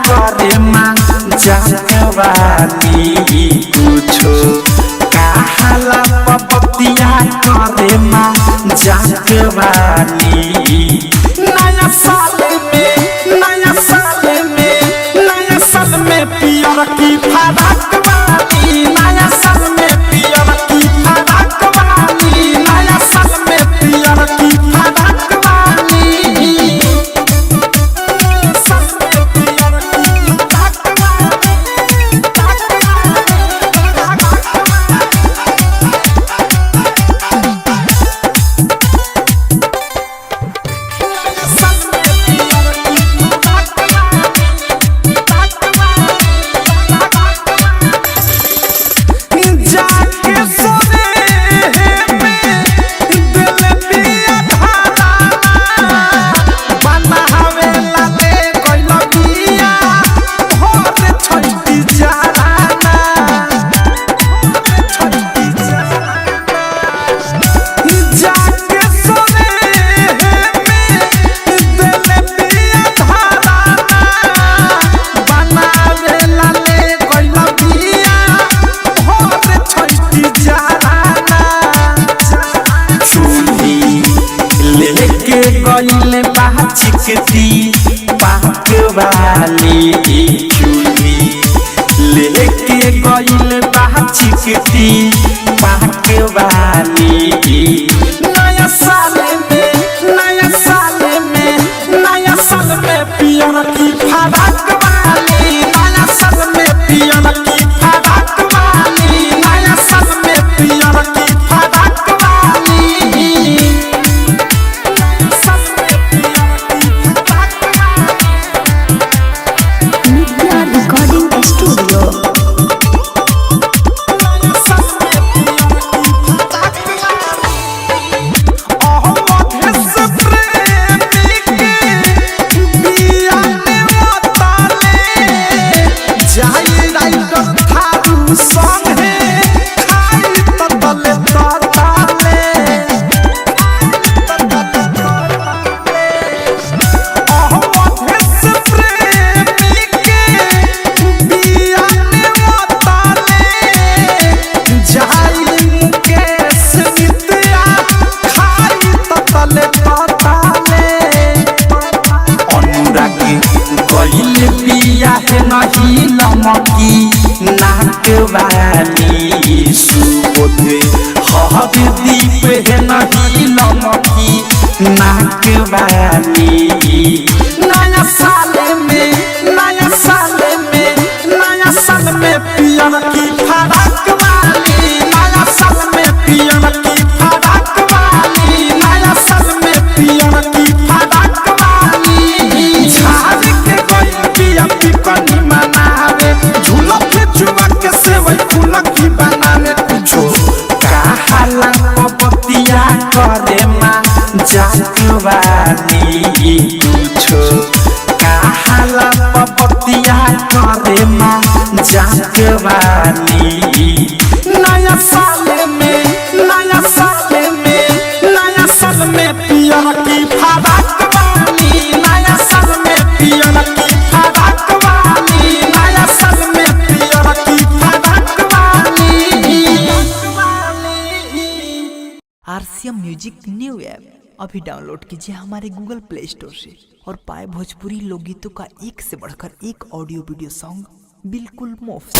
करे माँ जागवानी कुछो कहाला पपतिया करे माँ जागवानी नया साल में पियर की फराक वाली नया साल में पियर की फराक वाली नया साल में पियर की फराक वाली साल में पियर की फराक गईले बाचिकती पाक वाली चूली लेके गईले बाचिकती पाक वाली नया साल में पियर की फराक वाली नया साल में पियर की फराक वाली नया साल में पियर की फराक वाली नहीं नमकी नाक वाली सुबोध हब दीप है नहीं नमकी नाक वाली नया साल में पियर की फराक वाली नया साल में पियर की फराक वाली नया साल में पियर की फराक वाली झाड़ के गई पिया पिपनी मनावे झूला पे चुवा के सेवई फूल की बनाने कुछो कहाला पपतिया करे माँ जागवानी कुछो कहाला पपतिया करे माँ जागवानी नया साल में पियर की फराक वाली नया साल में पियर की फराक वाली नया साल में पियर की फराक वाली। आरसीएम म्यूजिक न्यू ऐप अभी डाउनलोड कीजिए हमारे गूगल प्ले स्टोर से और पाए भोजपुरी लोकगीतों का एक से बढ़कर एक ऑडियो वीडियो सॉन्ग बिल्कुल मुफ्त।